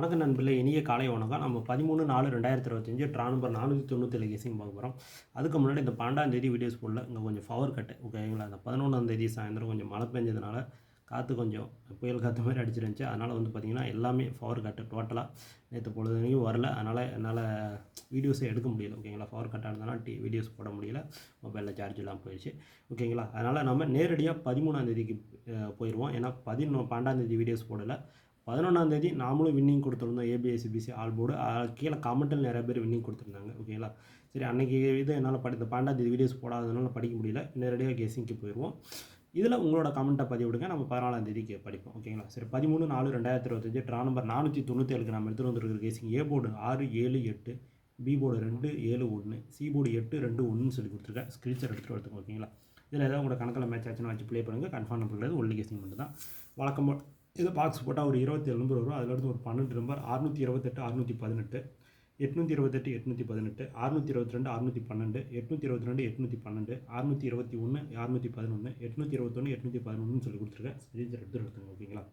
வணக்கம் நண்பர்களே, இனிய காலை வணக்கம். நம்ம 13/4/2025 ட்ரா நம்பர் 497 கேசிங் பார்க்க போகிறோம். அதுக்கு முன்னாடி இந்த 12ஆம் தேதி வீடியோஸ் போடல. இங்கே கொஞ்சம் பவர் கட்டு ஓகேங்களா. அந்த 11ஆம் தேதி சாயந்தரம் கொஞ்சம் மழை பெஞ்சதுனால காற்று கொஞ்சம் புயல் காற்று மாதிரி அடிச்சிருந்துச்சு. அதனால் வந்து பார்த்திங்கன்னா எல்லாமே பவர் கட்டு டோட்டலாக நேற்று பொழுதுனையும் வரல. அதனால் என்னால் வீடியோஸே எடுக்க முடியல ஓகேங்களா. பவர் கட்டாக இருந்ததுனால வீடியோஸ் போட முடியல. மொபைலில் சார்ஜ் இல்லாமல் போயிடுச்சு ஓகேங்களா. அதனால் நம்ம நேரடியாக 13ஆம் தேதிக்கு போயிடுவோம். ஏன்னா 12ஆம் தேதி வீடியோஸ் போடலை. 11ஆம் தேதி நாமளும் வின்னிங் கொடுத்துருந்தோம். ஏபிஎஸ்சிபிசி ஆல் போர்டு கீழே கமெண்ட்டில் நிறைய பேர் வின்னிங் கொடுத்துருந்தாங்க ஓகேங்களா. சரி, அன்றைக்கி இது என்னால் இந்த 12ஆம் தேதி வீடியோஸ் போடாததுனால படிக்க முடியல. நேரடியாக கெஸ்ஸிங்க்கு போயிடுவோம். இதில் உங்களோட கமெண்ட்டை பதிவு விடுங்க. நம்ம 14ஆம் தேதிக்கு படிப்போம் ஓகேங்களா. சரி, 13/4/2025 ட்ரா நம்பர் 497க்கு நம்ம எடுத்துகிட்டு வந்துருக்கிற casing A board 6, 7, 8, B board 2, 7, 1, C board 8, 2, 1 சொல்லி கொடுத்துருக்கேன். ஸ்க்ரீன்ஷாட் எடுத்துக்கோங்க ஓகேங்களா. இதில் ஏதாவது உங்களோட கணக்கில் மேட்ச் ஆச்சுன்னா வச்சு ப்ளே பண்ணுங்கள். கன்ஃபார்ம் நம்பர் கிடையாது, ஒன்லி கேசிங் மட்டும் தான். வழக்கம் இது பாக்ஸ் போட்டால் ஒரு 27 நம்பர் வரும். அதில் ஒரு 12 நம்பர் 628, 618, 828, 818, 622, 612, 822, 812, 621, 611, 821, 811 சொல்லி கொடுத்துருக்கேன். ஸ்க்ரீன்ஷாட் எடுத்துங்க ஓகேங்களா.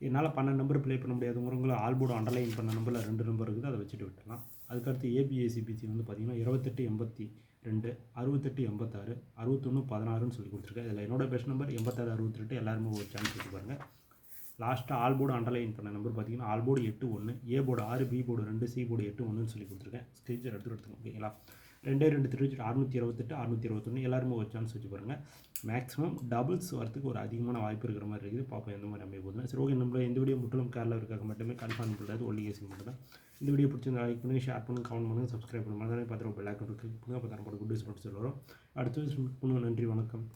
என்னால் 12 நம்பர் ப்ளே பண்ண முடியாதவங்களை ஆல்போர்டு அண்டர்லைன் பண்ண நம்பரில் 2 நம்பர் இருக்குது, அதை வச்சுட்டு விட்டுலாம். அதுக்கடுத்து ஏபிஎஸ்சிபிசி வந்து பார்த்திங்கன்னா 28, 82, 68, 86, 61, 16 சொல்லி கொடுத்துருக்கேன். இதில் என்னோட பெஸ்ட் நம்பர் 86, 68. எல்லாருமே ஒரு சான்ஸ் வச்சு பாருங்கள். லாஸ்ட்டாக ஆல் போர்டு அண்டர்லைன் பண்ண நம்பர் பார்த்தீங்கன்னா all board 8, 1, A board 6, B board 2, C board 8, 1 சொல்லி கொடுத்துருக்கேன். ஸ்க்ரீன்ஷாட் எடுத்துக்கோங்க ஓகேங்களா. 2 திருச்சிட்டு 628, 621 எல்லாருமே ஒரு சான்ஸ் வச்சு பாருங்கள். மேக்ஸிமம் டபுள்ஸ் வரத்துக்கு ஒரு அதிகமான வாய்ப்பு இருக்கிற மாதிரி இருக்குது. பார்ப்போம் எந்த மாதிரி அமைய போகுதுன்னா. சரி ஓகே, நம்மள இந்த வீடியோ முற்றிலும் கேரளா இருக்காக மட்டுமே கன்ஃபார்ம் பண்ணுறது ஒன்லி கேசிங் மட்டும் தான். இந்த வீடியோ பிடிச்சிருந்தா லைக் பண்ணுங்கள், ஷேர் பண்ணுங்கள், கமெண்ட் பண்ணுங்கள், சப்ஸ்கிரைப் பண்ணுங்கள். மறந்தாலே பார்த்துட்டு பெல் ஐக்கான் கிளிக் பண்ணுங்கள். அப்போ தான் போட குட் நியூஸ் மட்டும் சொல்லுறோம். அடுத்த நன்றி, வணக்கம்.